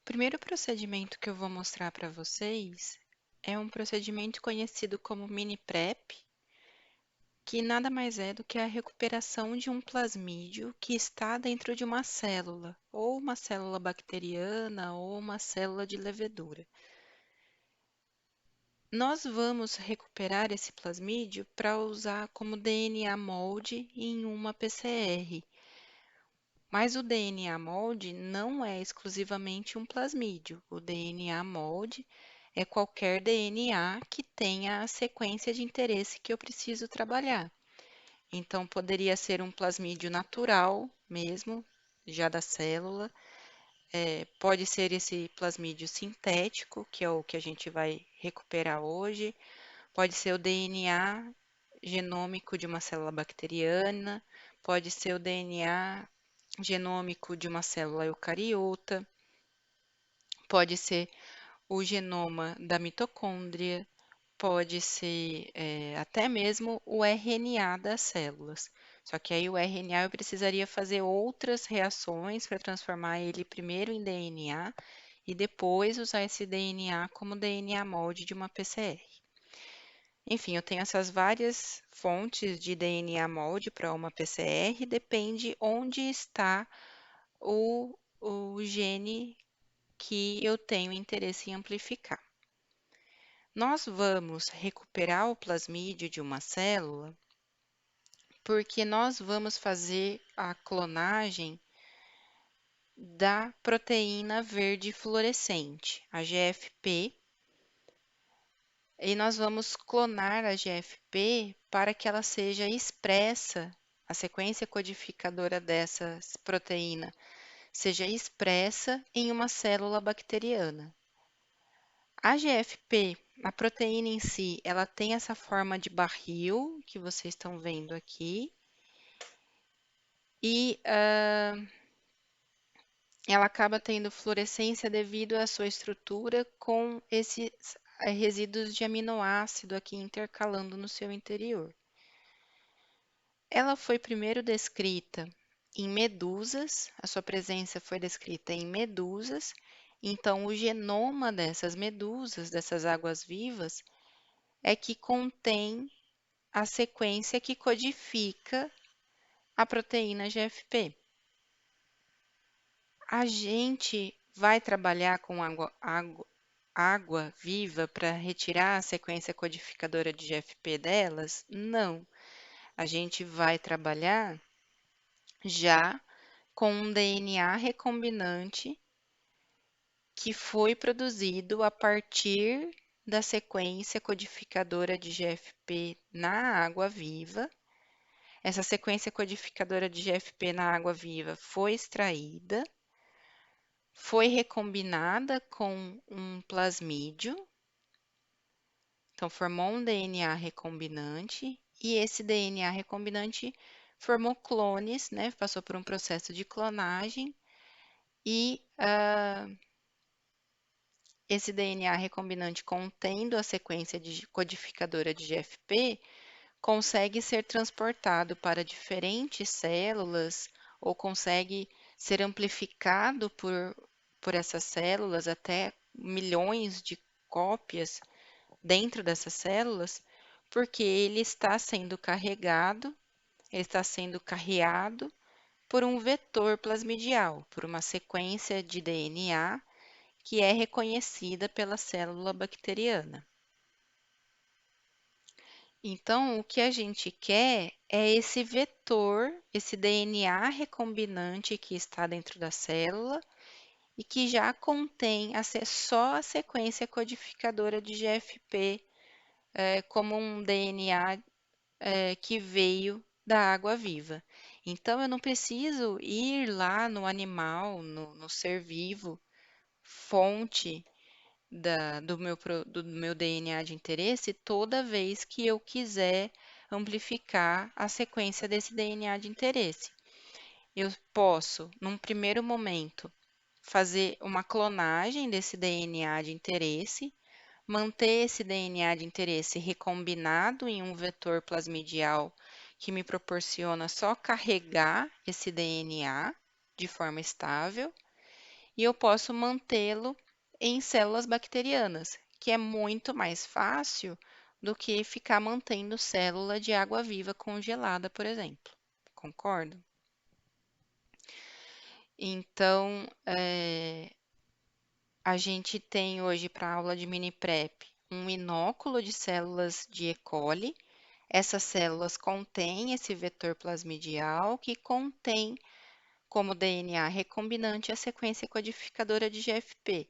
O primeiro procedimento que eu vou mostrar para vocês é um procedimento conhecido como mini prep, que nada mais é do que a recuperação de um plasmídio que está dentro de uma célula, ou uma célula bacteriana, ou uma célula de levedura. Nós vamos recuperar esse plasmídio para usar como DNA molde em uma PCR. Mas o DNA molde não é exclusivamente um plasmídio. O DNA molde é qualquer DNA que tenha a sequência de interesse que eu preciso trabalhar. Então, poderia ser um plasmídio natural mesmo, já da célula. Pode ser esse plasmídio sintético, que é o que a gente vai recuperar hoje. Pode ser o DNA genômico de uma célula bacteriana. Pode ser o DNA genômico de uma célula eucariota, pode ser o genoma da mitocôndria, pode ser até mesmo o RNA das células. Só que aí o RNA eu precisaria fazer outras reações para transformar ele primeiro em DNA e depois usar esse DNA como DNA molde de uma PCR. Enfim, eu tenho essas várias fontes de DNA molde para uma PCR, depende onde está o gene que eu tenho interesse em amplificar. Nós vamos recuperar o plasmídio de uma célula porque nós vamos fazer a clonagem da proteína verde fluorescente, a GFP, e nós vamos clonar a GFP para que ela seja expressa, a sequência codificadora dessa proteína seja expressa em uma célula bacteriana. A GFP, a proteína em si, ela tem essa forma de barril que vocês estão vendo aqui e ela acaba tendo fluorescência devido à sua estrutura com esses resíduos de aminoácido aqui intercalando no seu interior. Ela foi primeiro descrita em medusas, a sua presença foi descrita em medusas, então o genoma dessas medusas, dessas águas-vivas, é que contém a sequência que codifica a proteína GFP. A gente vai trabalhar com água viva para retirar a sequência codificadora de GFP delas? Não. A gente vai trabalhar já com um DNA recombinante que foi produzido a partir da sequência codificadora de GFP na água viva. Essa sequência codificadora de GFP na água viva foi extraída, foi recombinada com um plasmídio, então formou um DNA recombinante, e esse DNA recombinante formou clones, né? Passou por um processo de clonagem, e esse DNA recombinante contendo a sequência codificadora de GFP consegue ser transportado para diferentes células ou consegue ser amplificado por essas células até milhões de cópias dentro dessas células, porque ele está sendo carregado, ele está sendo carreado por um vetor plasmidial, por uma sequência de DNA que é reconhecida pela célula bacteriana. Então, o que a gente quer é esse vetor, esse DNA recombinante que está dentro da célula e que já contém só a sequência codificadora de GFP, como um DNA que veio da água viva. Então, eu não preciso ir lá no animal, no ser vivo, fonte do meu DNA de interesse toda vez que eu quiser amplificar a sequência desse DNA de interesse. Eu posso, num primeiro momento, fazer uma clonagem desse DNA de interesse, manter esse DNA de interesse recombinado em um vetor plasmidial que me proporciona só carregar esse DNA de forma estável e eu posso mantê-lo em células bacterianas, que é muito mais fácil do que ficar mantendo célula de água-viva congelada, por exemplo. Concordo? Então, a gente tem hoje para a aula de mini prep um inóculo de células de E. coli. Essas células contêm esse vetor plasmidial que contém como DNA recombinante a sequência codificadora de GFP.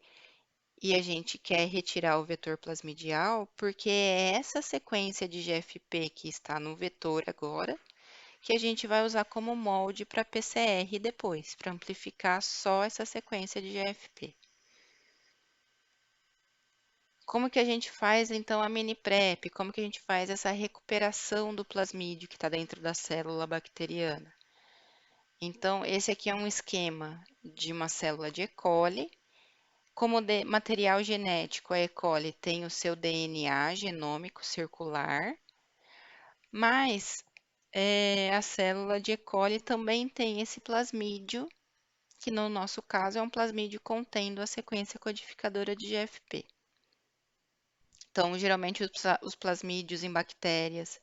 E a gente quer retirar o vetor plasmidial porque é essa sequência de GFP que está no vetor agora que a gente vai usar como molde para PCR depois, para amplificar só essa sequência de GFP. Como que a gente faz então a mini prep? Como que a gente faz essa recuperação do plasmídio que está dentro da célula bacteriana? Então, esse aqui é um esquema de uma célula de E. coli. Como material genético, a E. coli tem o seu DNA genômico circular, mas a célula de E. coli também tem esse plasmídio, que no nosso caso é um plasmídio contendo a sequência codificadora de GFP. Então, geralmente, os plasmídios em bactérias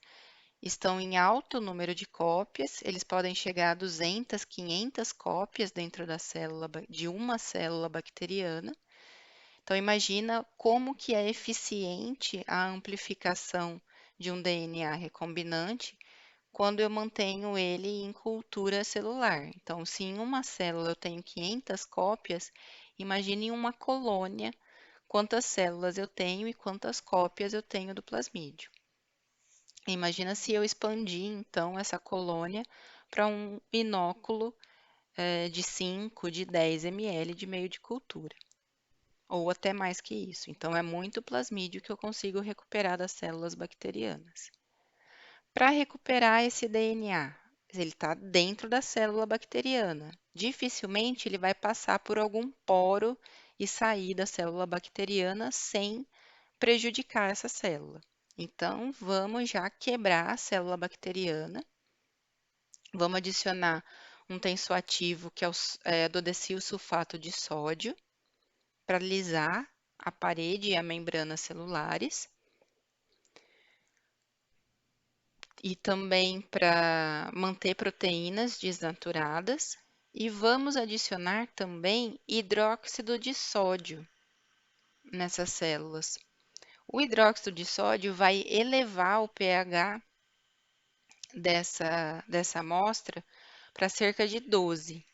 estão em alto número de cópias, eles podem chegar a 200, 500 cópias dentro da célula, de uma célula bacteriana. Então, imagina como que é eficiente a amplificação de um DNA recombinante quando eu mantenho ele em cultura celular. Então, se em uma célula eu tenho 500 cópias, imagine em uma colônia quantas células eu tenho e quantas cópias eu tenho do plasmídio. Imagina se eu expandir, então, essa colônia para um inóculo de 5, de 10 ml de meio de cultura, ou até mais que isso. Então, é muito plasmídio que eu consigo recuperar das células bacterianas. Para recuperar esse DNA, ele está dentro da célula bacteriana. Dificilmente ele vai passar por algum poro e sair da célula bacteriana sem prejudicar essa célula. Então, vamos já quebrar a célula bacteriana. Vamos adicionar um tensoativo que é o dodecil sulfato de sódio para lisar a parede e a membrana celulares. E também para manter proteínas desnaturadas. E vamos adicionar também hidróxido de sódio nessas células. O hidróxido de sódio vai elevar o pH dessa amostra para cerca de 12.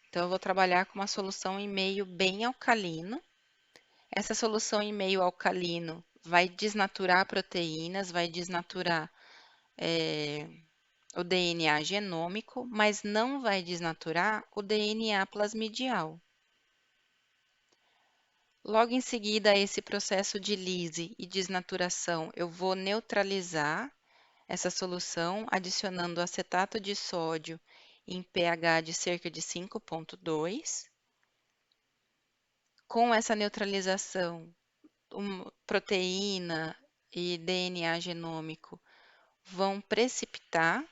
Então, eu vou trabalhar com uma solução em meio bem alcalino. Essa solução em meio alcalino vai desnaturar proteínas, vai desnaturar o DNA genômico, mas não vai desnaturar o DNA plasmidial. Logo em seguida a esse processo de lise e desnaturação, eu vou neutralizar essa solução adicionando acetato de sódio em pH de cerca de 5,2. Com essa neutralização, proteína e DNA genômico vão precipitar.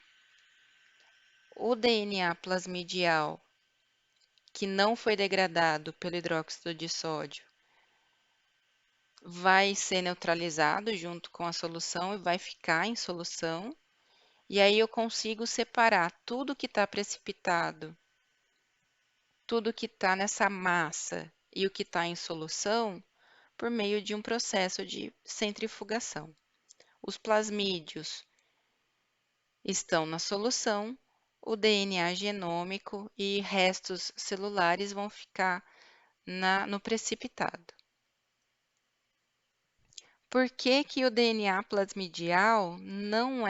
O DNA plasmidial que não foi degradado pelo hidróxido de sódio vai ser neutralizado junto com a solução e vai ficar em solução. E aí eu consigo separar tudo que está precipitado, tudo que está nessa massa e o que está em solução por meio de um processo de centrifugação. Os plasmídios estão na solução, o DNA genômico e restos celulares vão ficar no precipitado. Por que que o DNA plasmidial não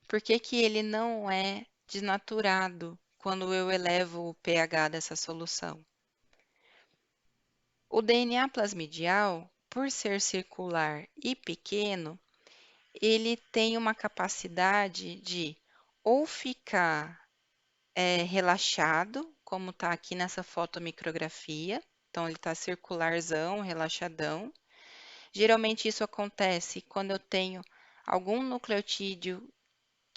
por que que ele não é desnaturado quando eu elevo o pH dessa solução? O DNA plasmidial, por ser circular e pequeno, ele tem uma capacidade de ou ficar relaxado, como está aqui nessa fotomicrografia, então ele está circularzão, relaxadão. Geralmente isso acontece quando eu tenho algum nucleotídeo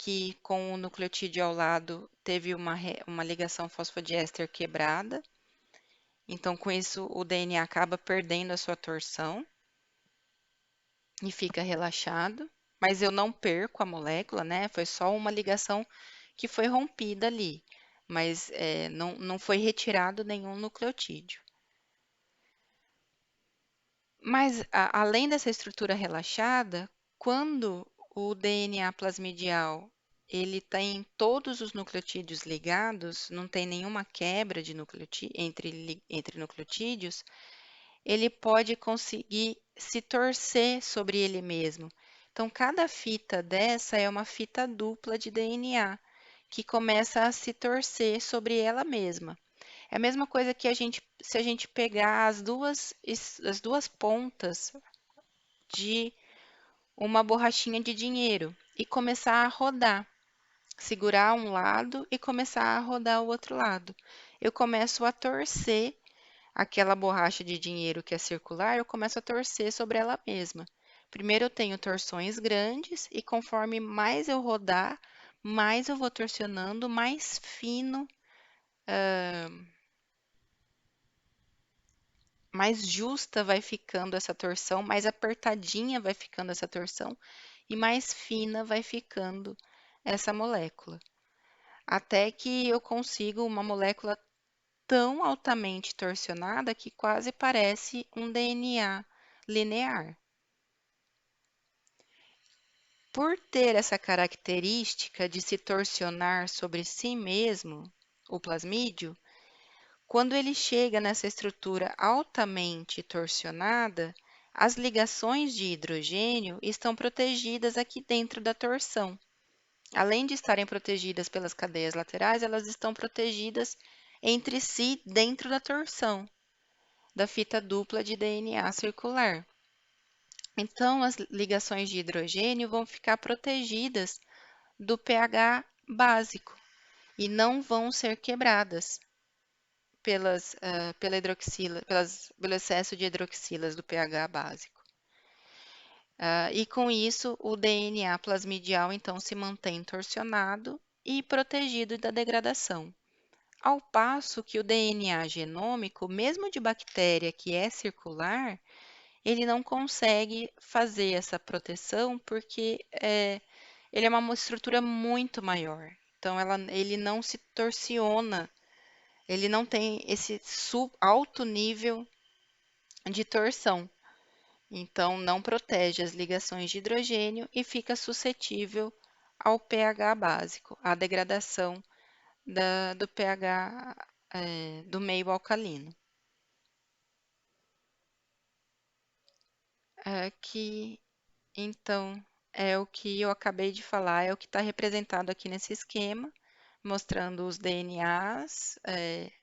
que com o nucleotídeo ao lado teve uma ligação fosfodiéster quebrada. Então, com isso, o DNA acaba perdendo a sua torção e fica relaxado. Mas eu não perco a molécula, né? Foi só uma ligação que foi rompida ali, mas não foi retirado nenhum nucleotídeo. Mas, além dessa estrutura relaxada, quando o DNA plasmidial ele tem todos os nucleotídeos ligados, não tem nenhuma quebra de entre nucleotídeos, ele pode conseguir se torcer sobre ele mesmo. Então, cada fita dessa é uma fita dupla de DNA, que começa a se torcer sobre ela mesma. É a mesma coisa que se a gente pegar as duas pontas de uma borrachinha de dinheiro e começar a rodar, segurar um lado e começar a rodar o outro lado. Eu começo a torcer aquela borracha de dinheiro que é circular, eu começo a torcer sobre ela mesma. Primeiro eu tenho torções grandes e conforme mais eu rodar, mais eu vou torcionando, mais fino, mais justa vai ficando essa torção, mais apertadinha vai ficando essa torção e mais fina vai ficando essa molécula. Até que eu consigo uma molécula tão altamente torsionada que quase parece um DNA linear. Por ter essa característica de se torcionar sobre si mesmo, o plasmídio, quando ele chega nessa estrutura altamente torsionada, as ligações de hidrogênio estão protegidas aqui dentro da torção. Além de estarem protegidas pelas cadeias laterais, elas estão protegidas entre si dentro da torção da fita dupla de DNA circular. Então, as ligações de hidrogênio vão ficar protegidas do pH básico e não vão ser quebradas pelo excesso de hidroxilas do pH básico. E com isso, o DNA plasmidial então se mantém torsionado e protegido da degradação. Ao passo que o DNA genômico, mesmo de bactéria que é circular, ele não consegue fazer essa proteção porque ele é uma estrutura muito maior. Então, ele não se torciona, ele não tem esse alto nível de torção. Então, não protege as ligações de hidrogênio e fica suscetível ao pH básico, à degradação do pH do meio alcalino. Que então é o que eu acabei de falar, é o que está representado aqui nesse esquema, mostrando os DNAs,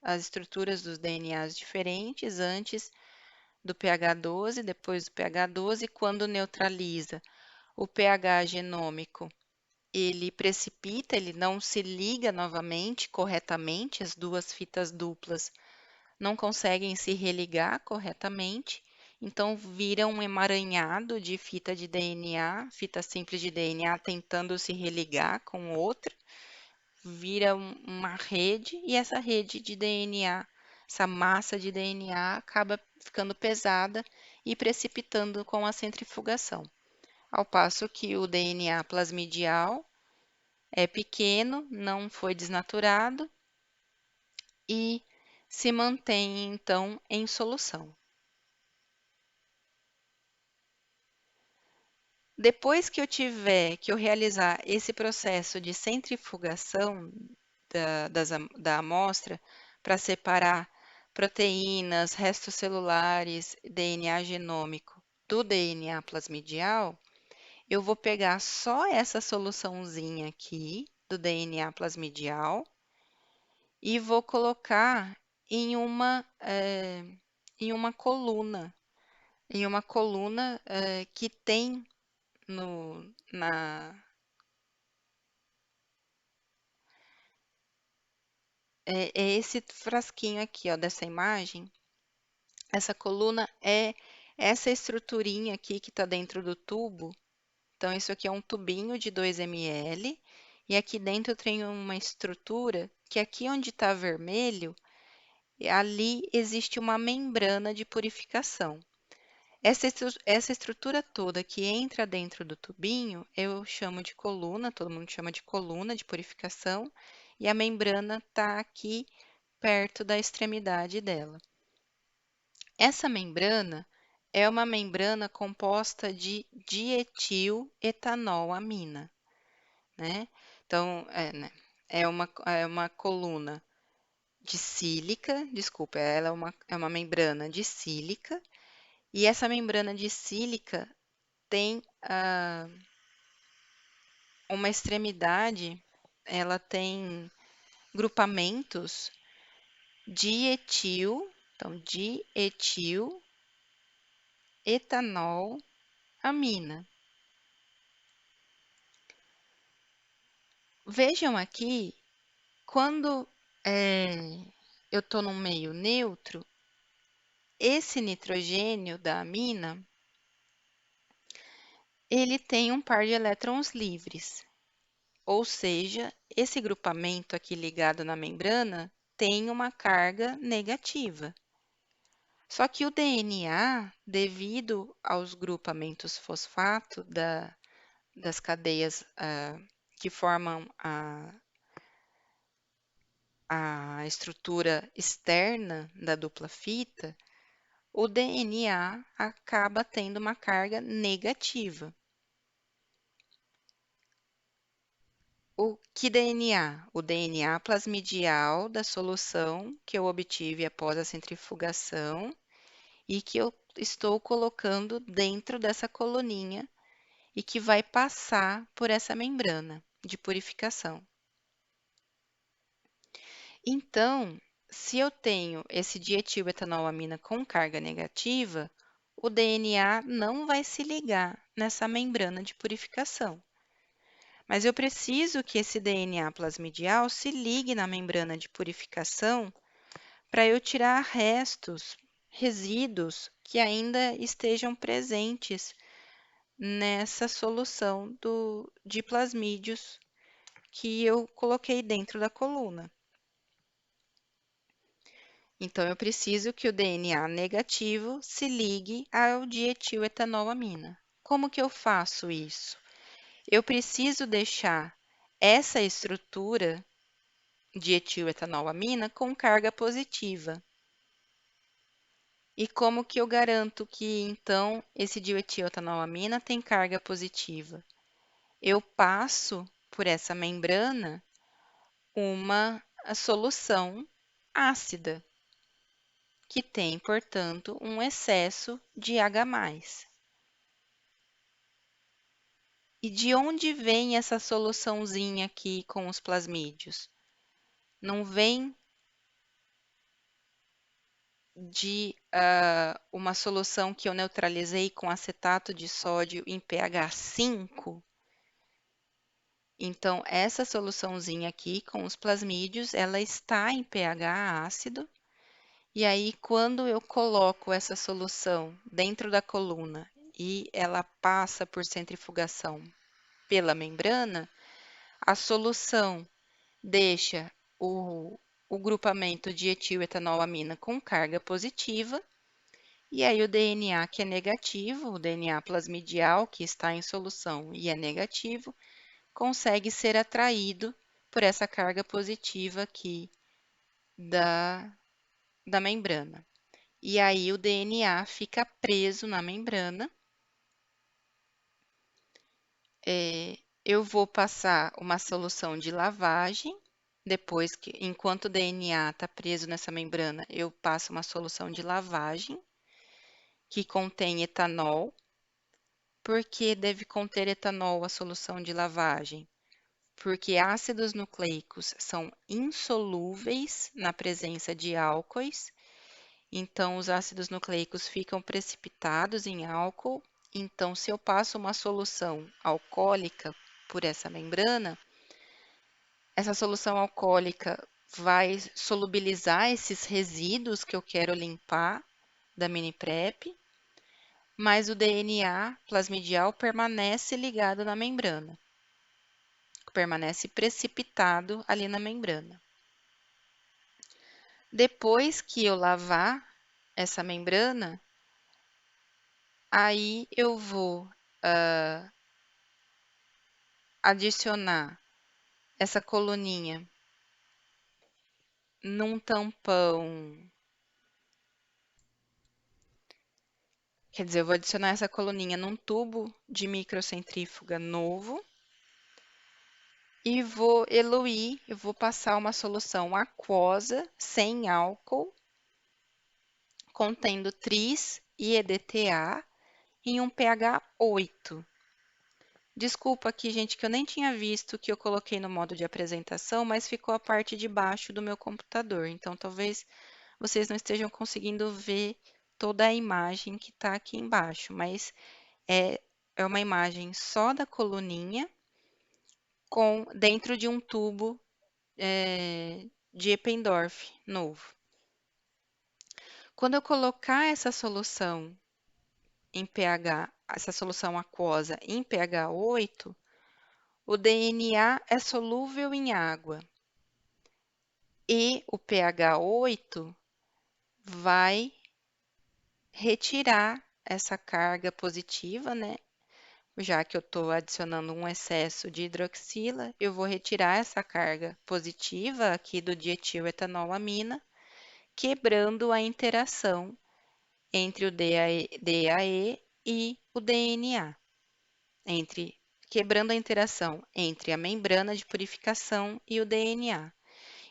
as estruturas dos DNAs diferentes antes do pH 12, depois do pH 12, quando neutraliza o pH genômico, ele precipita, ele não se liga novamente corretamente, as duas fitas duplas não conseguem se religar corretamente, então vira um emaranhado de fita de DNA, fita simples de DNA tentando se religar com outra, vira uma rede e essa rede de DNA, essa massa de DNA acaba ficando pesada e precipitando com a centrifugação. Ao passo que o DNA plasmidial é pequeno, não foi desnaturado e se mantém então em solução. Depois que eu realizar esse processo de centrifugação da amostra para separar proteínas, restos celulares, DNA genômico do DNA plasmidial, eu vou pegar só essa soluçãozinha aqui do DNA plasmidial e vou colocar em uma coluna, que tem no, na, é esse frasquinho aqui, ó, dessa imagem. Essa coluna é essa estruturinha aqui que está dentro do tubo. Então, isso aqui é um tubinho de 2 ml e aqui dentro eu tenho uma estrutura que aqui onde está vermelho, ali existe uma membrana de purificação. Essa estrutura toda que entra dentro do tubinho, eu chamo de coluna, todo mundo chama de coluna de purificação, e a membrana está aqui perto da extremidade dela. Essa membrana é uma membrana composta de dietiletanolamina, né? Então, né, é uma coluna de sílica, desculpa, ela é uma membrana de sílica, e essa membrana de sílica tem uma extremidade, ela tem grupamentos dietil, então dietiletanolamina. Vejam aqui, quando eu estou num meio neutro, esse nitrogênio da amina, ele tem um par de elétrons livres, ou seja, esse grupamento aqui ligado na membrana tem uma carga negativa. Só que o DNA, devido aos grupamentos fosfato das cadeias que formam a estrutura externa da dupla fita, o DNA acaba tendo uma carga negativa. O que DNA? O DNA plasmidial da solução que eu obtive após a centrifugação e que eu estou colocando dentro dessa coluninha e que vai passar por essa membrana de purificação. Então, se eu tenho esse dietiletanolamina com carga negativa, o DNA não vai se ligar nessa membrana de purificação. Mas eu preciso que esse DNA plasmidial se ligue na membrana de purificação para eu tirar resíduos que ainda estejam presentes nessa solução de plasmídios que eu coloquei dentro da coluna. Então, eu preciso que o DNA negativo se ligue ao dietiletanolamina. Como que eu faço isso? Eu preciso deixar essa estrutura de etiletanolamina com carga positiva. E como que eu garanto que, então, esse dietiletanolamina tem carga positiva? Eu passo por essa membrana uma solução ácida, que tem, portanto, um excesso de H+. E de onde vem essa soluçãozinha aqui com os plasmídios? Não vem de uma solução que eu neutralizei com acetato de sódio em pH 5? Então, essa soluçãozinha aqui com os plasmídios, ela está em pH ácido. E aí, quando eu coloco essa solução dentro da coluna e ela passa por centrifugação pela membrana, a solução deixa o grupamento de etiletanolamina com carga positiva, e aí o DNA que é negativo, o DNA plasmidial que está em solução e é negativo, consegue ser atraído por essa carga positiva aqui da membrana. E aí o DNA fica preso na membrana. Eu vou passar uma solução de lavagem, depois que, enquanto o DNA está preso nessa membrana, eu passo uma solução de lavagem que contém etanol. Por que deve conter etanol a solução de lavagem? Porque ácidos nucleicos são insolúveis na presença de álcoois, então os ácidos nucleicos ficam precipitados em álcool. Então, se eu passo uma solução alcoólica por essa membrana, essa solução alcoólica vai solubilizar esses resíduos que eu quero limpar da mini PrEP, mas o DNA plasmidial permanece ligado na membrana. permanece precipitado ali na membrana. Depois que eu lavar essa membrana, aí eu vou adicionar essa coluninha num tampão. Quer dizer, eu vou adicionar essa coluninha num tubo de microcentrífuga novo e vou eluir, eu vou passar uma solução aquosa, sem álcool, contendo tris e EDTA em um pH 8. Desculpa aqui, gente, que eu nem tinha visto que eu coloquei no modo de apresentação, mas ficou a parte de baixo do meu computador. Então, talvez vocês não estejam conseguindo ver toda a imagem que está aqui embaixo, mas é uma imagem só da coluninha dentro de um tubo de Eppendorf novo. Quando eu colocar essa solução em pH, essa solução aquosa em pH 8, o DNA é solúvel em água e o pH 8 vai retirar essa carga positiva, né? Já que eu estou adicionando um excesso de hidroxila, eu vou retirar essa carga positiva aqui do dietiletanolamina, quebrando a interação entre o DAE e o DNA, quebrando a interação entre a membrana de purificação e o DNA.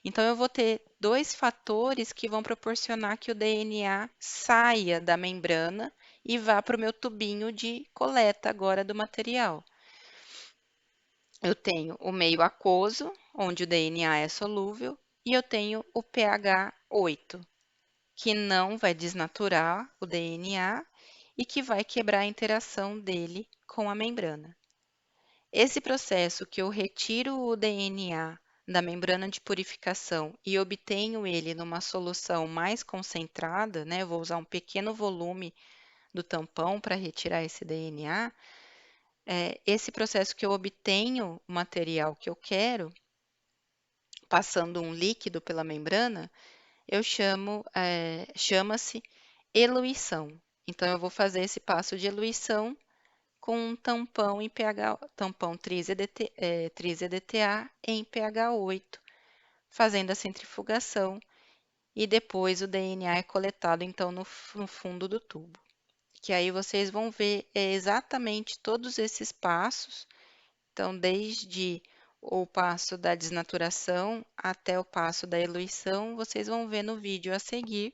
Então, eu vou ter dois fatores que vão proporcionar que o DNA saia da membrana e vá para o meu tubinho de coleta agora do material. Eu tenho o meio aquoso, onde o DNA é solúvel, e eu tenho o pH 8, que não vai desnaturar o DNA e que vai quebrar a interação dele com a membrana. Esse processo que eu retiro o DNA da membrana de purificação e obtenho ele numa solução mais concentrada, né? Eu vou usar um pequeno volume do tampão para retirar esse DNA. Esse processo que eu obtenho o material que eu quero, passando um líquido pela membrana, chama-se eluição. Então, eu vou fazer esse passo de eluição com um tampão em tampão tris-EDTA em pH 8, fazendo a centrifugação e depois o DNA é coletado então no fundo do tubo. Que aí vocês vão ver exatamente todos esses passos, então desde o passo da desnaturação até o passo da eluição, vocês vão ver no vídeo a seguir.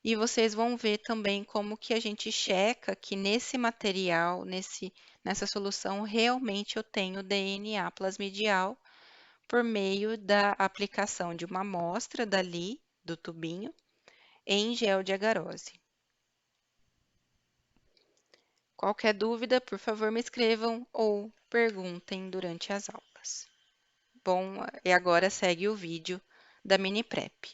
E vocês vão ver também como que a gente checa que nesse material, nessa solução, realmente eu tenho DNA plasmidial por meio da aplicação de uma amostra dali, do tubinho, em gel de agarose. Qualquer dúvida, por favor, me escrevam ou perguntem durante as aulas. Bom, e agora segue o vídeo da mini prep.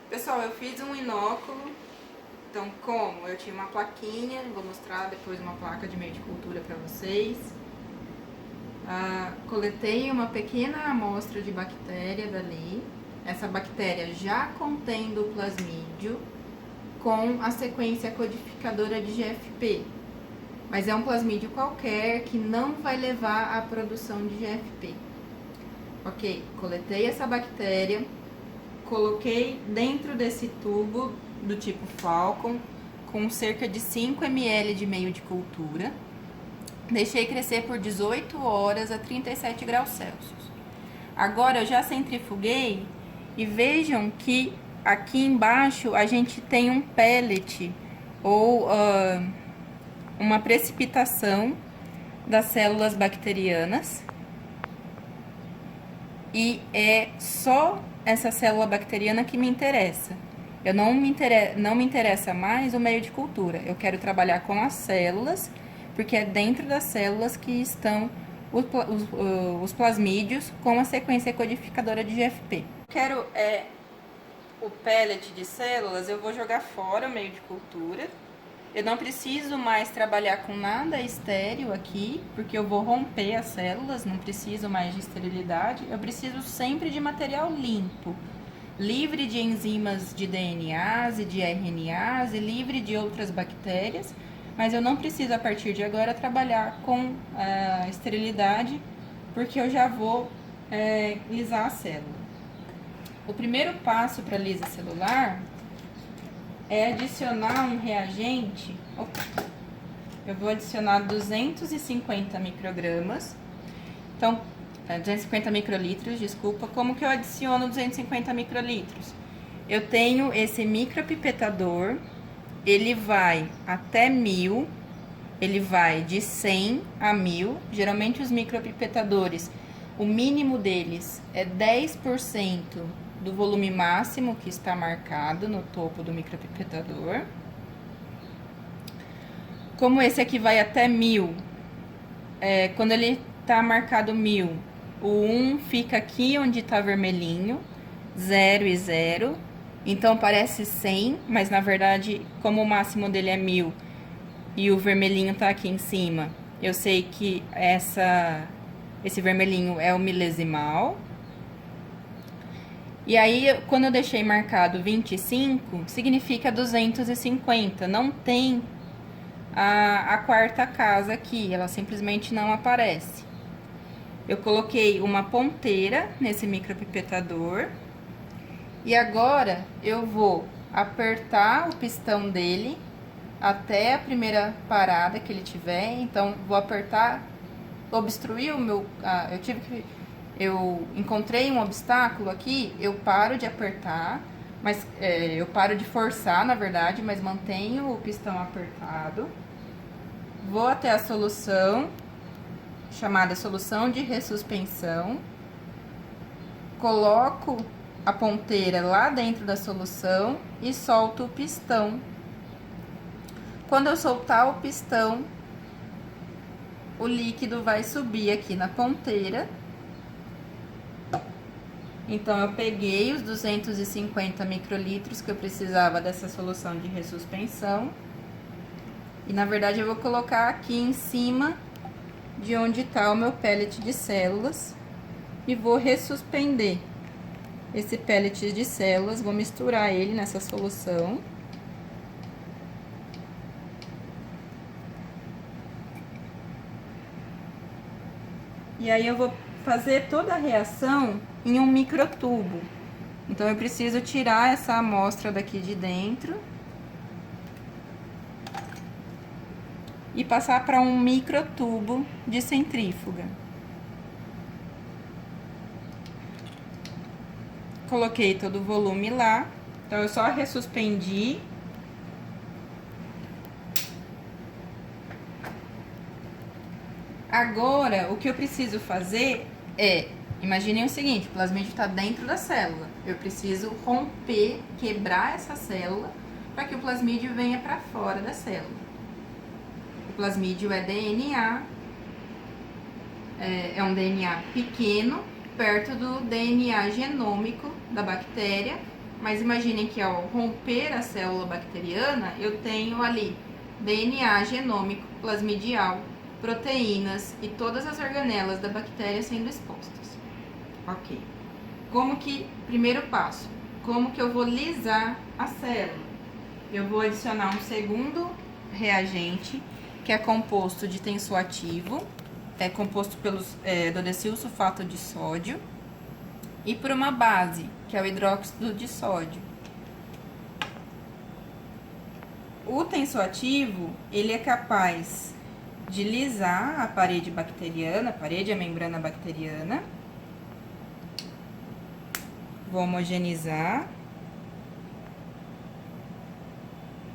Pessoal, eu fiz um inóculo. Então, como? Eu tinha uma plaquinha, vou mostrar depois uma placa de meio de cultura para vocês. Coletei uma pequena amostra de bactéria dali. Essa bactéria já contendo o plasmídio com a sequência codificadora de GFP. Mas é um plasmídio qualquer que não vai levar à produção de GFP. Ok, coletei essa bactéria, coloquei dentro desse tubo do tipo Falcon, com cerca de 5 ml de meio de cultura. Deixei crescer por 18 horas a 37 graus Celsius. Agora eu já centrifuguei e vejam que aqui embaixo a gente tem um pellet ou uma precipitação das células bacterianas. E é só essa célula bacteriana que me interessa. Não me interessa mais o meio de cultura. Eu quero trabalhar com as células, porque é dentro das células que estão os plasmídios com a sequência codificadora de GFP. Quero o pellet de células, eu vou jogar fora o meio de cultura. Eu não preciso mais trabalhar com nada estéril aqui, porque eu vou romper as células, não preciso mais de esterilidade. Eu preciso sempre de material limpo, livre de enzimas de DNAs e de RNAs e livre de outras bactérias, mas eu não preciso a partir de agora trabalhar com esterilidade, porque eu já vou lisar a célula. O primeiro passo para lisa celular é adicionar um reagente. Eu vou adicionar 250 microgramas. Então, 250 microlitros, desculpa. Como que eu adiciono 250 microlitros? Eu tenho esse micropipetador, ele vai até 1000, ele vai de 100 a 1000. Geralmente os micropipetadores, o mínimo deles é 10% do volume máximo que está marcado no topo do micropipetador. Como esse aqui vai até 1000, quando ele está marcado 1000, o 1 fica aqui onde está vermelhinho, 0 e 0. Então parece 100, mas na verdade, como o máximo dele é 1000 e o vermelhinho está aqui em cima, eu sei que esse vermelhinho é o milesimal. E aí, quando eu deixei marcado 25, significa 250. Não tem a quarta casa aqui, ela simplesmente não aparece. Eu coloquei uma ponteira nesse micropipetador. E agora, eu vou apertar o pistão dele até a primeira parada que ele tiver. Então, vou apertar, obstruir o meu... Eu encontrei um obstáculo aqui, eu paro de apertar, mas eu paro de forçar, na verdade, mas mantenho o pistão apertado. Vou até a solução, chamada solução de ressuspensão. Coloco a ponteira lá dentro da solução e solto o pistão. Quando eu soltar o pistão, o líquido vai subir aqui na ponteira. Então, eu peguei os 250 microlitros que eu precisava dessa solução de ressuspensão. E, na verdade, eu vou colocar aqui em cima de onde está o meu pellet de células. E vou ressuspender esse pellet de células, vou misturar ele nessa solução. E aí, eu vou fazer toda a reação em um microtubo. Então, eu preciso tirar essa amostra daqui de dentro e passar para um microtubo de centrífuga. Coloquei todo o volume lá, então eu só ressuspendi. Agora, o que eu preciso fazer é, imaginem o seguinte, o plasmídio está dentro da célula. Eu preciso romper, quebrar essa célula para que o plasmídio venha para fora da célula. O plasmídio é DNA, é um DNA pequeno, perto do DNA genômico da bactéria, mas imaginem que ao romper a célula bacteriana, eu tenho ali DNA genômico plasmidial, proteínas e todas as organelas da bactéria sendo expostas. Ok. Primeiro passo, como que eu vou lisar a célula? Eu vou adicionar um segundo reagente, que é composto de tensoativo, é composto do desilsulfato de sódio, e por uma base, que é o hidróxido de sódio. O tensoativo, ele é capaz de lisar a parede bacteriana, a parede e a membrana bacteriana. Vou homogeneizar.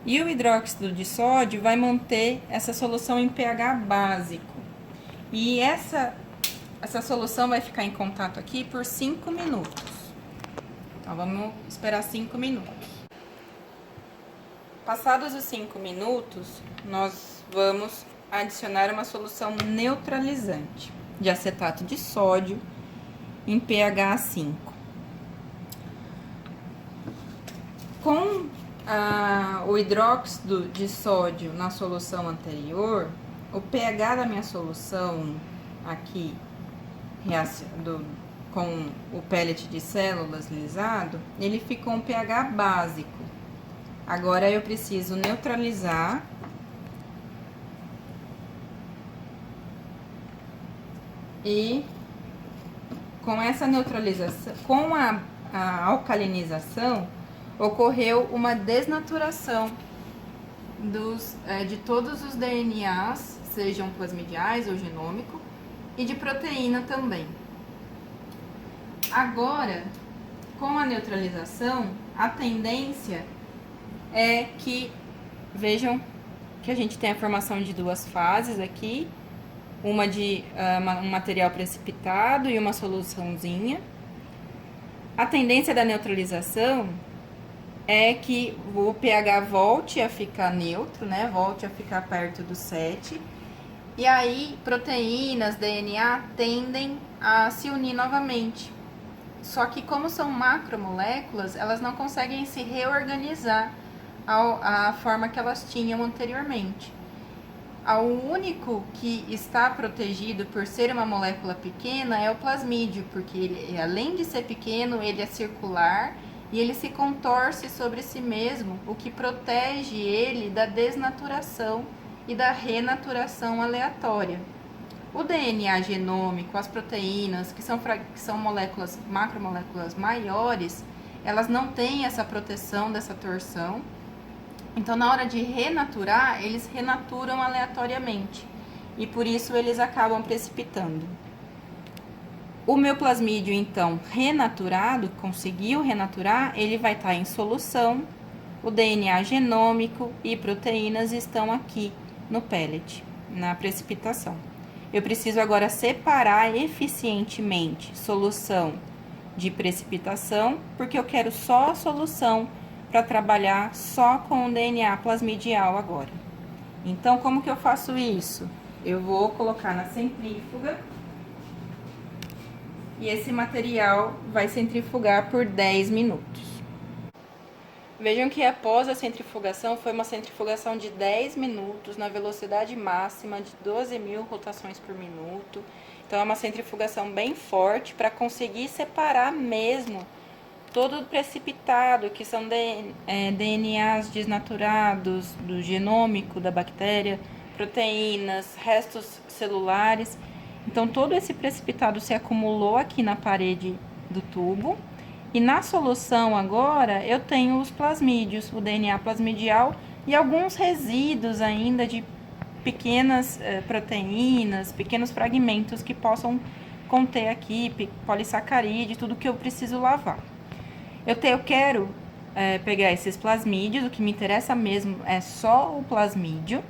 E o hidróxido de sódio vai manter essa solução em pH básico. E essa solução vai ficar em contato aqui por 5 minutos. Então, vamos esperar 5 minutos. Passados os 5 minutos, nós vamos adicionar uma solução neutralizante de acetato de sódio em pH 5. Com o hidróxido de sódio na solução anterior, o pH da minha solução aqui com o pellet de células lisado, ele ficou um pH básico. Agora eu preciso neutralizar e com essa neutralização, com a alcalinização, ocorreu uma desnaturação de todos os DNAs, sejam plasmidiais ou genômico, e de proteína também. Agora, com a neutralização, a tendência é que, vejam que a gente tem a formação de duas fases aqui, uma de um material precipitado e uma soluçãozinha. A tendência da neutralização é que o pH volte a ficar neutro, né? Volte a ficar perto do 7. E aí, proteínas, DNA tendem a se unir novamente. Só que como são macromoléculas, elas não conseguem se reorganizar à forma que elas tinham anteriormente. O único que está protegido por ser uma molécula pequena é o plasmídio, porque ele, além de ser pequeno, ele é circular e ele se contorce sobre si mesmo, o que protege ele da desnaturação e da renaturação aleatória. O DNA genômico, as proteínas, que são moléculas, macromoléculas maiores, elas não têm essa proteção dessa torção. Então, na hora de renaturar, eles renaturam aleatoriamente. E por isso eles acabam precipitando. O meu plasmídio, então, renaturado, conseguiu renaturar, ele vai estar em solução. O DNA genômico e proteínas estão aqui no pellet, na precipitação. Eu preciso agora separar eficientemente solução de precipitação, porque eu quero só a solução para trabalhar só com o DNA plasmidial agora. Então, como que eu faço isso? Eu vou colocar na centrífuga e esse material vai centrifugar por 10 minutos. Vejam que após a centrifugação, foi uma centrifugação de 10 minutos na velocidade máxima de 12.000 rotações por minuto. Então, é uma centrifugação bem forte para conseguir separar mesmo todo o precipitado, que são DNAs desnaturados do genômico da bactéria, proteínas, restos celulares. Então, todo esse precipitado se acumulou aqui na parede do tubo. E na solução agora, eu tenho os plasmídios, o DNA plasmidial e alguns resíduos ainda de pequenas proteínas, pequenos fragmentos que possam conter aqui polissacarídeo, tudo que eu preciso lavar. Eu quero pegar esses plasmídios, o que me interessa mesmo é só o plasmídio.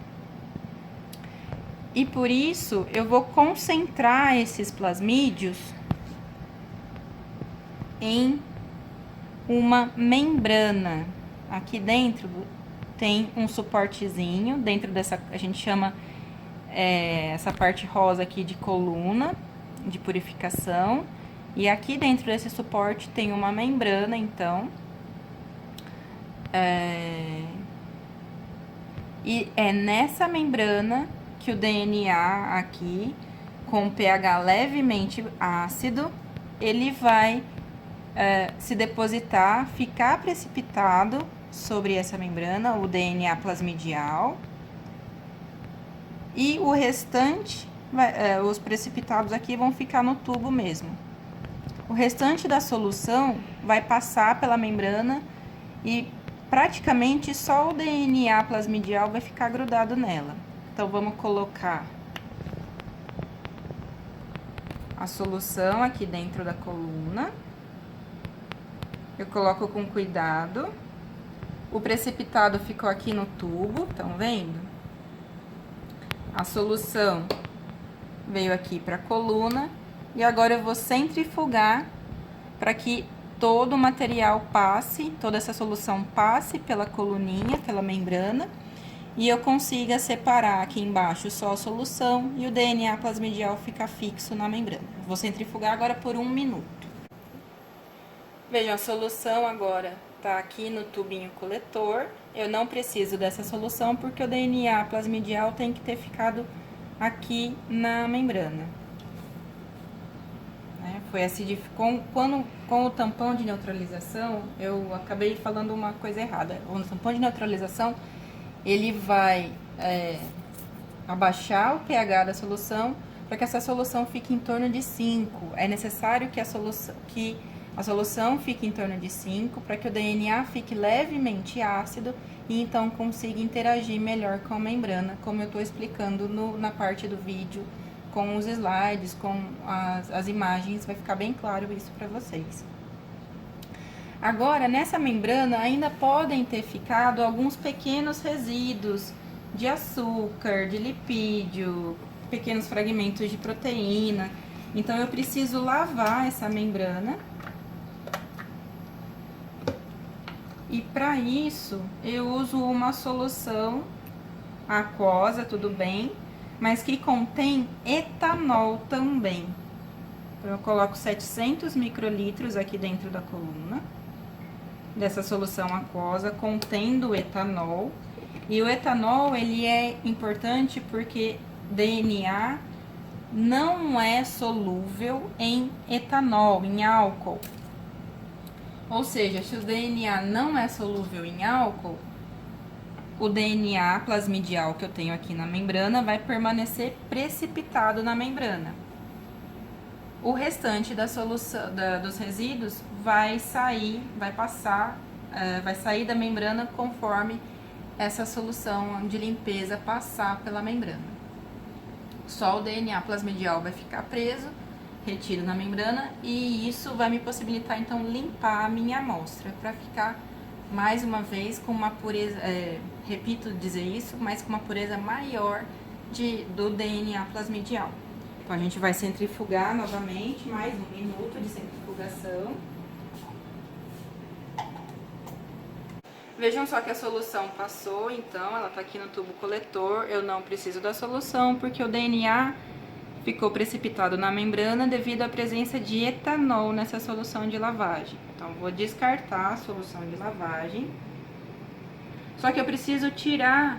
E por isso, eu vou concentrar esses plasmídios em uma membrana. Aqui dentro tem um suportezinho, dentro dessa, a gente chama essa parte rosa aqui de coluna de purificação. E aqui dentro desse suporte tem uma membrana, então. E é nessa membrana que o DNA aqui, com pH levemente ácido, ele vai se depositar, ficar precipitado sobre essa membrana, o DNA plasmidial. E o restante, os precipitados aqui vão ficar no tubo mesmo. O restante da solução vai passar pela membrana e praticamente só o DNA plasmidial vai ficar grudado nela. Então, vamos colocar a solução aqui dentro da coluna. Eu coloco com cuidado. O precipitado ficou aqui no tubo, estão vendo? A solução veio aqui para a coluna. E agora eu vou centrifugar para que todo o material passe, toda essa solução passe pela coluninha, pela membrana. E eu consiga separar aqui embaixo só a solução e o DNA plasmidial ficar fixo na membrana. Vou centrifugar agora por 1 minuto. Vejam, a solução agora tá aqui no tubinho coletor. Eu não preciso dessa solução porque o DNA plasmidial tem que ter ficado aqui na membrana. Foi acidificado. Com o tampão de neutralização, eu acabei falando uma coisa errada. O tampão de neutralização, ele vai abaixar o pH da solução para que essa solução fique em torno de 5. É necessário que a solução fique em torno de 5 para que o DNA fique levemente ácido e então consiga interagir melhor com a membrana, como eu estou explicando na parte do vídeo, com os slides, com as imagens, vai ficar bem claro isso para vocês. Agora, nessa membrana ainda podem ter ficado alguns pequenos resíduos de açúcar, de lipídio, pequenos fragmentos de proteína. Então, eu preciso lavar essa membrana. E para isso, eu uso uma solução aquosa, tudo bem, mas que contém etanol também. Então, eu coloco 700 microlitros aqui dentro da coluna dessa solução aquosa contendo etanol. E o etanol, ele é importante porque DNA não é solúvel em etanol, em álcool. Ou seja, se o DNA não é solúvel em álcool, o DNA plasmidial que eu tenho aqui na membrana vai permanecer precipitado na membrana. O restante da solução, dos resíduos vai sair, vai sair da membrana conforme essa solução de limpeza passar pela membrana. Só o DNA plasmidial vai ficar preso, retiro na membrana, e isso vai me possibilitar então limpar a minha amostra para ficar mais uma vez com uma pureza, repito dizer isso, mas com uma pureza maior do DNA plasmidial. Então a gente vai centrifugar novamente, mais 1 minuto de centrifugação. Vejam só que a solução passou, então ela tá aqui no tubo coletor. Eu não preciso da solução porque o DNA ficou precipitado na membrana devido à presença de etanol nessa solução de lavagem. Então, vou descartar a solução de lavagem. Só que eu preciso tirar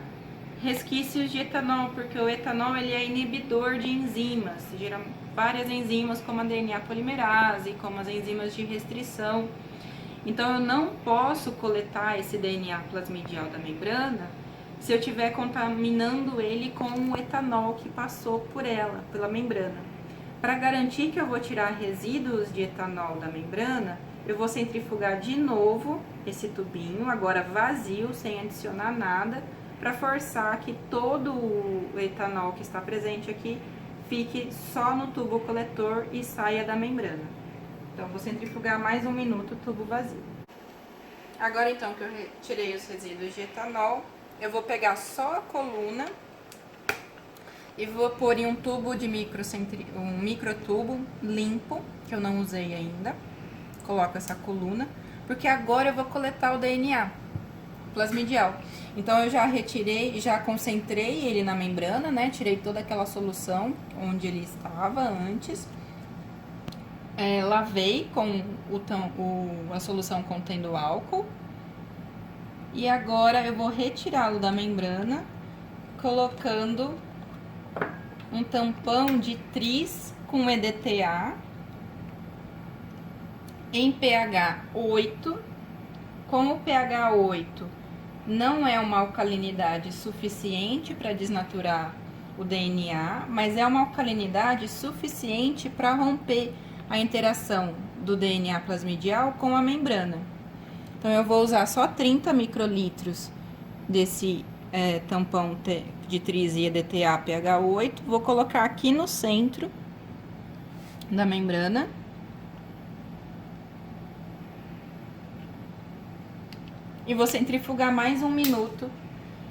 resquícios de etanol, porque o etanol ele é inibidor de enzimas. Gera várias enzimas, como a DNA polimerase, como as enzimas de restrição. Então, eu não posso coletar esse DNA plasmidial da membrana se eu estiver contaminando ele com o etanol que passou por ela, pela membrana. Para garantir que eu vou tirar resíduos de etanol da membrana, eu vou centrifugar de novo esse tubinho, agora vazio, sem adicionar nada, para forçar que todo o etanol que está presente aqui fique só no tubo coletor e saia da membrana. Então, vou centrifugar mais 1 minuto o tubo vazio. Agora, então, que eu tirei os resíduos de etanol, eu vou pegar só a coluna e vou pôr em um tubo de um microtubo limpo, que eu não usei ainda. Coloco essa coluna, porque agora eu vou coletar o DNA plasmidial. Então, eu já retirei, já concentrei ele na membrana, né? Tirei toda aquela solução onde ele estava antes. Lavei com a solução contendo álcool. E agora eu vou retirá-lo da membrana, colocando um tampão de tris com EDTA em pH 8. Como o pH 8 não é uma alcalinidade suficiente para desnaturar o DNA, mas é uma alcalinidade suficiente para romper a interação do DNA plasmidial com a membrana. Então, eu vou usar só 30 microlitros desse tampão de tris e EDTA pH 8. Vou colocar aqui no centro da membrana. E vou centrifugar mais 1 minuto.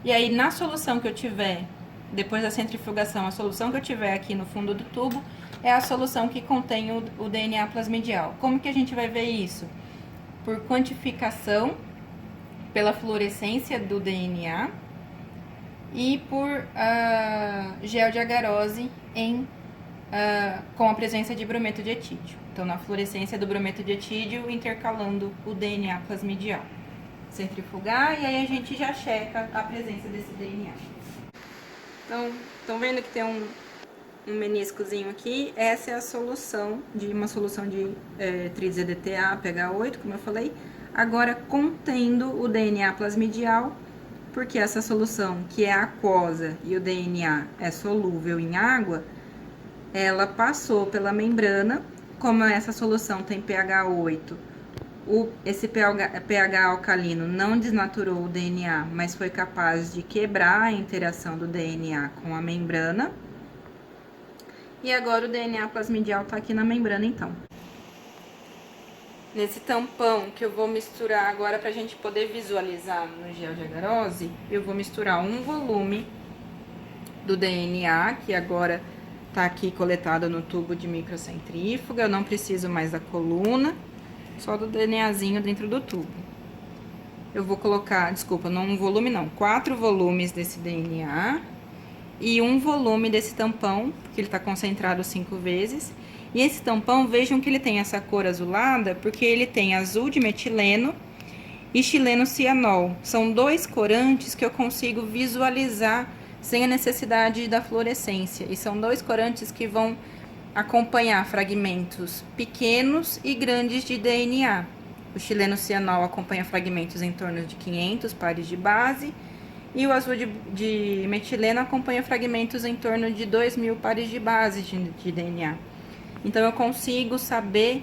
E aí, na solução que eu tiver, depois da centrifugação, a solução que eu tiver aqui no fundo do tubo é a solução que contém o DNA plasmidial. Como que a gente vai ver isso? Por quantificação, pela fluorescência do DNA e por gel de agarose com a presença de brometo de etídio. Então, na fluorescência do brometo de etídio intercalando o DNA plasmidial. centrifugar e aí a gente já checa a presença desse DNA. Então, estão vendo que tem um meniscozinho aqui? Essa é a solução uma solução de tris-EDTA pH8, como eu falei, agora contendo o DNA plasmidial, porque essa solução, que é aquosa e o DNA é solúvel em água, ela passou pela membrana. Como essa solução tem pH 8, esse pH alcalino não desnaturou o DNA, mas foi capaz de quebrar a interação do DNA com a membrana. E agora o DNA plasmidial tá aqui na membrana, então. Nesse tampão que eu vou misturar agora pra gente poder visualizar no gel de agarose, eu vou misturar um volume do DNA, que agora tá aqui coletado no tubo de microcentrífuga. Eu não preciso mais da coluna, só do DNAzinho dentro do tubo. Eu vou colocar, desculpa, não um volume não, 4 volumes desse DNA e um volume desse tampão, porque ele tá concentrado 5 vezes. E esse tampão, vejam que ele tem essa cor azulada, porque ele tem azul de metileno e xileno cianol. São 2 corantes que eu consigo visualizar sem a necessidade da fluorescência. E são 2 corantes que vão acompanhar fragmentos pequenos e grandes de DNA. O xileno cianol acompanha fragmentos em torno de 500 pares de base. E o azul de metileno acompanha fragmentos em torno de 2.000 pares de base de DNA. Então, eu consigo saber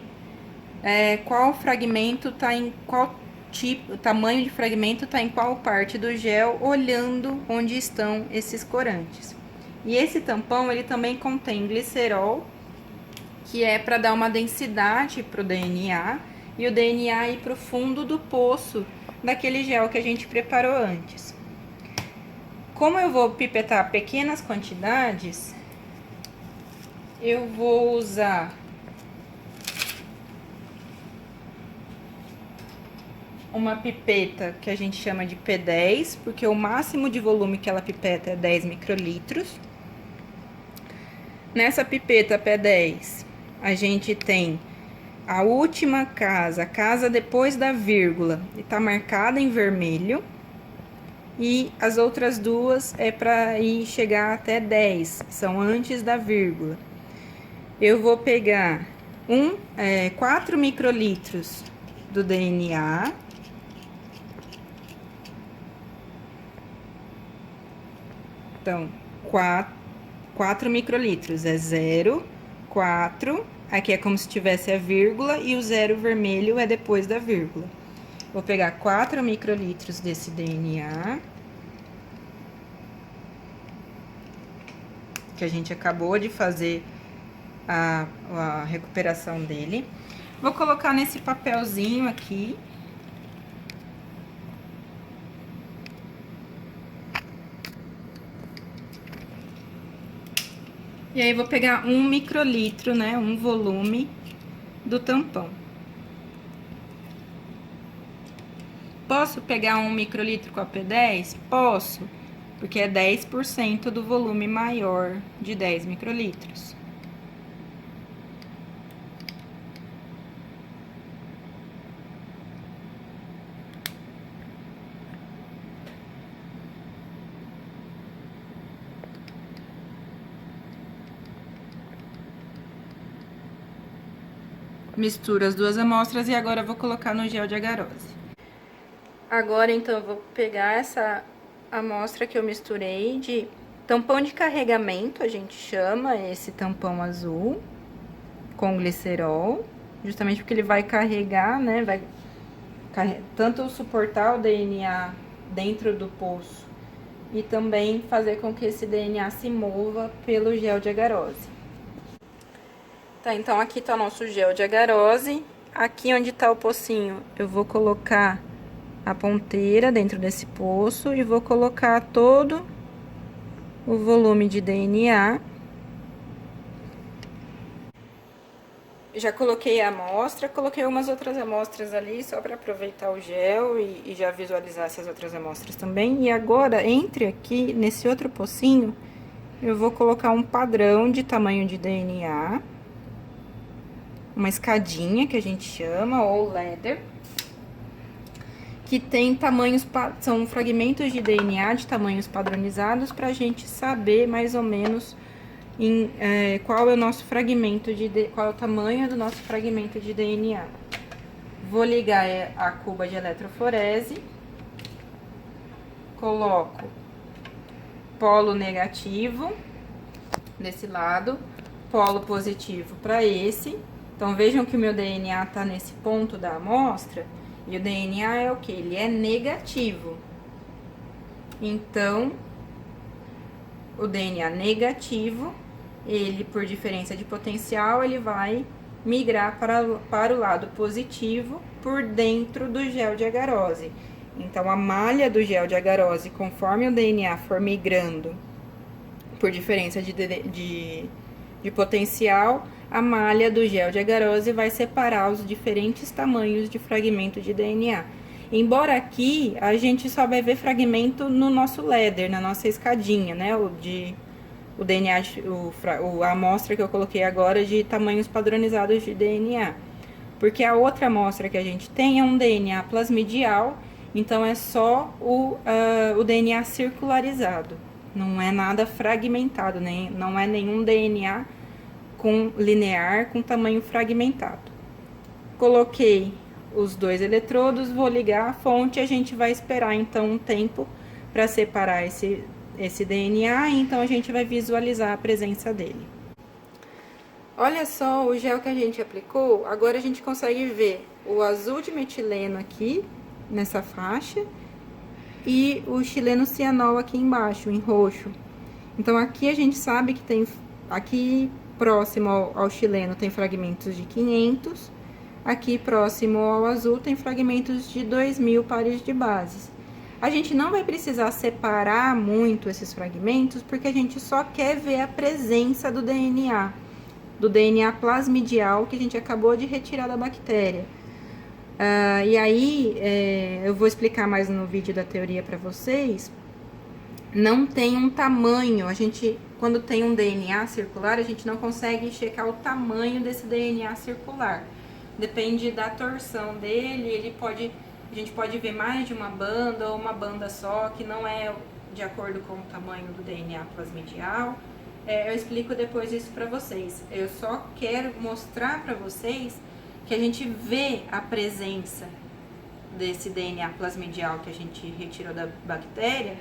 qual fragmento está em qual tipo, o tamanho de fragmento está em qual parte do gel, olhando onde estão esses corantes. E esse tampão, ele também contém glicerol, que é para dar uma densidade para o DNA, e o DNA ir para o fundo do poço daquele gel que a gente preparou antes. Como eu vou pipetar pequenas quantidades, eu vou usar uma pipeta que a gente chama de P10, porque o máximo de volume que ela pipeta é 10 microlitros. Nessa pipeta P10, a gente tem a última casa, a casa depois da vírgula, e tá marcada em vermelho. E as outras duas é para ir chegar até 10, são antes da vírgula. Eu vou pegar 4 microlitros do DNA. Então, 4 microlitros é 0, 4. Aqui é como se tivesse a vírgula e o 0 vermelho é depois da vírgula. Vou pegar 4 microlitros desse DNA, que a gente acabou de fazer a recuperação dele. Vou colocar nesse papelzinho aqui. E aí, vou pegar 1 microlitro, né, um volume do tampão. Posso pegar 1 microlitro com a P10? Posso, porque é 10% do volume maior de 10 microlitros. Misturo as 2 amostras e agora eu vou colocar no gel de agarose. Agora, então, eu vou pegar essa amostra que eu misturei de tampão de carregamento, a gente chama esse tampão azul, com glicerol, justamente porque ele vai carregar, né, vai tanto suportar o DNA dentro do poço e também fazer com que esse DNA se mova pelo gel de agarose. Tá, então aqui tá o nosso gel de agarose. Aqui onde tá o pocinho, eu vou colocar a ponteira dentro desse poço e vou colocar todo o volume de DNA. Já coloquei a amostra, coloquei umas outras amostras ali só para aproveitar o gel e já visualizar essas outras amostras também. E agora, entre aqui, nesse outro pocinho, eu vou colocar um padrão de tamanho de DNA. Uma escadinha, que a gente chama, ou ladder, que tem são fragmentos de DNA de tamanhos padronizados para a gente saber mais ou menos qual é o nosso fragmento qual é o tamanho do nosso fragmento de DNA. Vou ligar a cuba de eletroforese, coloco polo negativo desse lado, polo positivo para esse. Então vejam que o meu DNA está nesse ponto da amostra. E o DNA é o que? Ele é negativo. Então, o DNA negativo, ele, por diferença de potencial, ele vai migrar para o lado positivo por dentro do gel de agarose. Então, a malha do gel de agarose, conforme o DNA for migrando por diferença de potencial, a malha do gel de agarose vai separar os diferentes tamanhos de fragmento de DNA. Embora aqui a gente só vai ver fragmento no nosso ladder, na nossa escadinha, né? O DNA, a amostra que eu coloquei agora de tamanhos padronizados de DNA. Porque a outra amostra que a gente tem é um DNA plasmidial, então é só o DNA circularizado. Não é nada fragmentado, não é nenhum DNA linear com tamanho fragmentado. Coloquei os dois eletrodos, vou ligar a fonte e a gente vai esperar então um tempo para separar esse DNA, e então a gente vai visualizar a presença dele. Olha só o gel que a gente aplicou, agora a gente consegue ver o azul de metileno aqui nessa faixa e o xileno cianol aqui embaixo, em roxo. Então aqui a gente sabe que tem, aqui próximo ao xileno tem fragmentos de 500, aqui próximo ao azul tem fragmentos de 2000 pares de bases. A gente não vai precisar separar muito esses fragmentos, porque a gente só quer ver a presença do DNA plasmidial que a gente acabou de retirar da bactéria. E aí, eu vou explicar mais no vídeo da teoria para vocês. Não tem um tamanho, quando tem um DNA circular, a gente não consegue checar o tamanho desse DNA circular. Depende da torção dele, a gente pode ver mais de uma banda ou uma banda só, que não é de acordo com o tamanho do DNA plasmidial. Eu explico depois isso para vocês. Eu só quero mostrar para vocês que a gente vê a presença desse DNA plasmidial que a gente retirou da bactéria,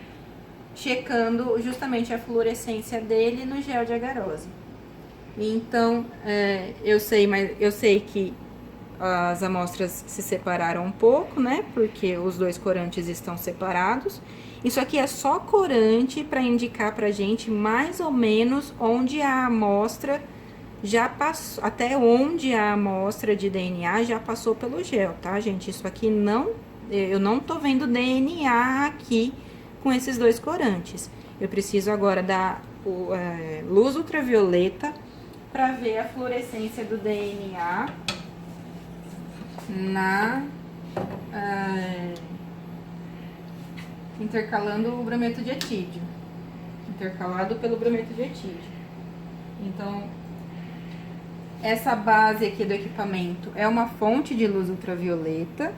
checando justamente a fluorescência dele no gel de agarose. Então, eu sei que as amostras se separaram um pouco, né? Porque os dois corantes estão separados. Isso aqui é só corante para indicar pra gente mais ou menos onde a amostra já passou, até onde a amostra de DNA já passou pelo gel, tá, gente? Isso aqui eu não tô vendo DNA aqui com esses dois corantes. Eu preciso agora da luz ultravioleta para ver a fluorescência do DNA intercalando o brometo de etídio, intercalado pelo brometo de etídio. Então, essa base aqui do equipamento é uma fonte de luz ultravioleta.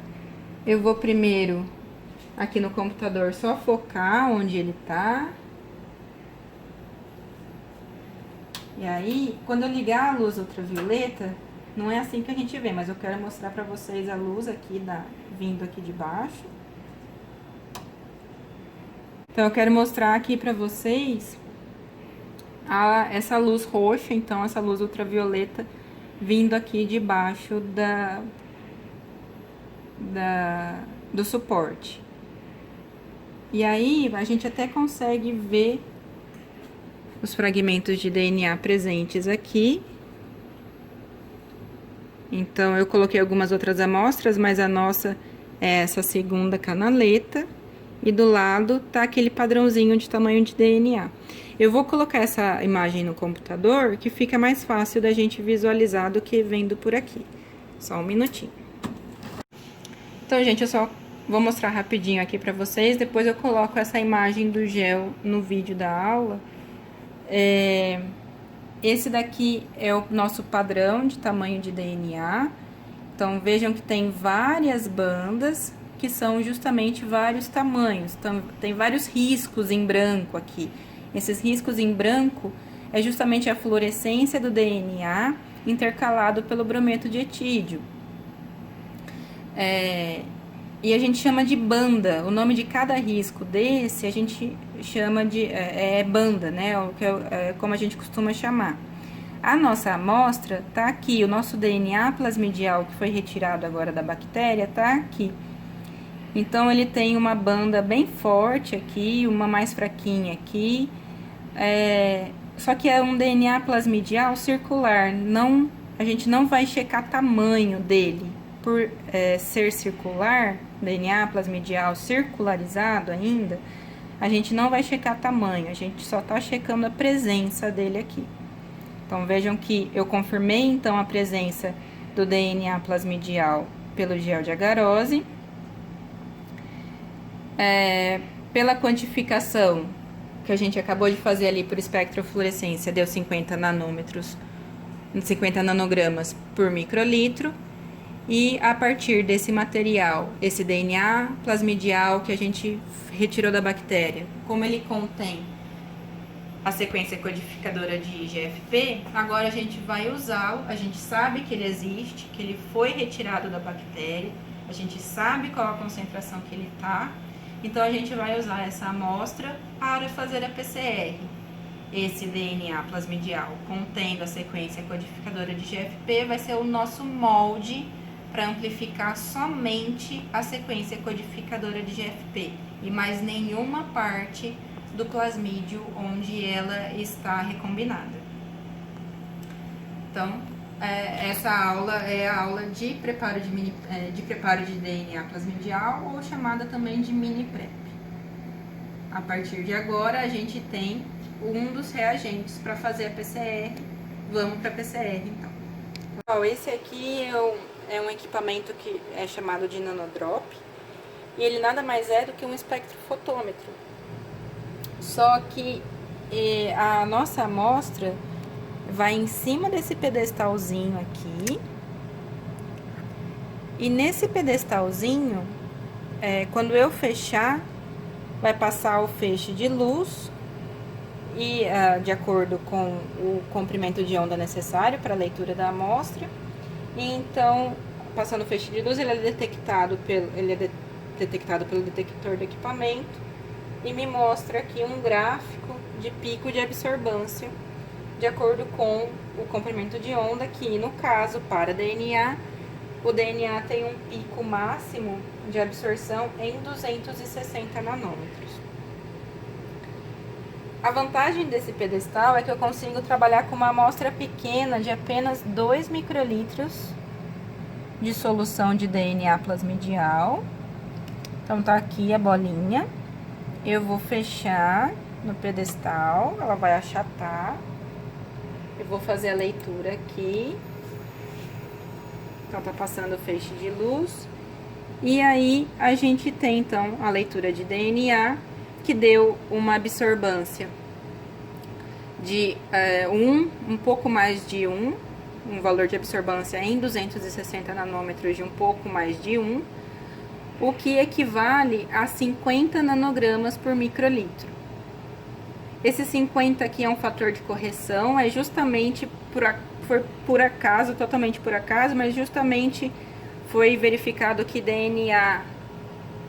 Eu vou primeiro, aqui no computador, só focar onde ele tá. E aí, quando eu ligar a luz ultravioleta, não é assim que a gente vê, mas eu quero mostrar pra vocês a luz aqui, vindo aqui de baixo. Então, eu quero mostrar aqui pra vocês essa luz roxa, então, essa luz ultravioleta vindo aqui de baixo do suporte. E aí, a gente até consegue ver os fragmentos de DNA presentes aqui. Então, eu coloquei algumas outras amostras, mas a nossa é essa segunda canaleta. E do lado tá aquele padrãozinho de tamanho de DNA. Eu vou colocar essa imagem no computador, que fica mais fácil da gente visualizar do que vendo por aqui. Só um minutinho. Então, gente, eu só vou mostrar rapidinho aqui pra vocês, depois eu coloco essa imagem do gel no vídeo da aula. Esse daqui é o nosso padrão de tamanho de DNA. Então, vejam que tem várias bandas que são justamente vários tamanhos. Então, tem vários riscos em branco aqui. Esses riscos em branco é justamente a fluorescência do DNA intercalado pelo brometo de etídio. E a gente chama de banda. O nome de cada risco desse a gente chama de banda, né? Como a gente costuma chamar. A nossa amostra tá aqui, o nosso DNA plasmidial que foi retirado agora da bactéria tá aqui. Então, ele tem uma banda bem forte aqui, uma mais fraquinha aqui. Só que é um DNA plasmidial circular, a gente não vai checar tamanho dele. Por ser circular, DNA plasmidial circularizado ainda, a gente não vai checar tamanho, a gente só tá checando a presença dele aqui. Então, vejam que eu confirmei, então, a presença do DNA plasmidial pelo gel de agarose. Pela quantificação que a gente acabou de fazer ali por espectrofluorescência, deu 50 nanômetros, 50 nanogramas por microlitro. E a partir desse material, esse DNA plasmidial que a gente retirou da bactéria, como ele contém a sequência codificadora de GFP, agora a gente vai usá-lo, a gente sabe que ele existe, que ele foi retirado da bactéria, a gente sabe qual a concentração que ele está, então a gente vai usar essa amostra para fazer a PCR. Esse DNA plasmidial contendo a sequência codificadora de GFP vai ser o nosso molde para amplificar somente a sequência codificadora de GFP e mais nenhuma parte do plasmídio onde ela está recombinada. Então, essa aula é a aula de preparo de DNA plasmidial, ou chamada também de mini prep. A partir de agora, a gente tem um dos reagentes para fazer a PCR. Vamos para a PCR, então. Bom, esse aqui é um equipamento que é chamado de nanodrop, e ele nada mais é do que um espectrofotômetro. Só que a nossa amostra vai em cima desse pedestalzinho aqui, e nesse pedestalzinho, quando eu fechar, vai passar o feixe de luz, e de acordo com o comprimento de onda necessário para a leitura da amostra. E então, passando o feixe de luz, ele é detectado pelo detector do equipamento e me mostra aqui um gráfico de pico de absorvância de acordo com o comprimento de onda, que no caso, para DNA, o DNA tem um pico máximo de absorção em 260 nanômetros. A vantagem desse pedestal é que eu consigo trabalhar com uma amostra pequena de apenas 2 microlitros de solução de DNA plasmidial. Então, tá aqui a bolinha. Eu vou fechar no pedestal, ela vai achatar. Eu vou fazer a leitura aqui. Então, tá passando o feixe de luz. E aí, a gente tem, então, a leitura de DNA, que deu uma absorvância de um pouco mais de um valor de absorvância em 260 nanômetros de um pouco mais de 1, o que equivale a 50 nanogramas por microlitro. Esse 50 aqui é um fator de correção, é justamente por acaso, totalmente por acaso, mas justamente foi verificado que DNA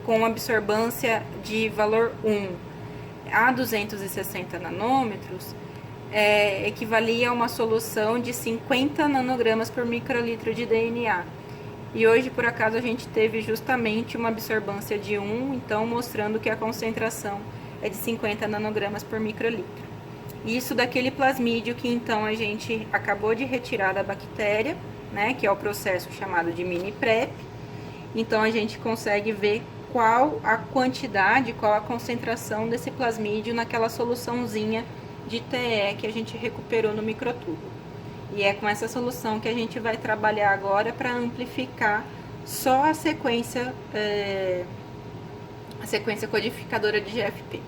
com absorvância de valor 1 a 260 nanômetros equivalia a uma solução de 50 nanogramas por microlitro de DNA. E hoje, por acaso, a gente teve justamente uma absorvância de 1, então mostrando que a concentração é de 50 nanogramas por microlitro. Isso daquele plasmídio que então a gente acabou de retirar da bactéria, né, que é o processo chamado de mini prep. Então a gente consegue ver qual a quantidade, qual a concentração desse plasmídio naquela soluçãozinha de TE que a gente recuperou no microtubo. E é com essa solução que a gente vai trabalhar agora para amplificar só a sequência codificadora de GFP.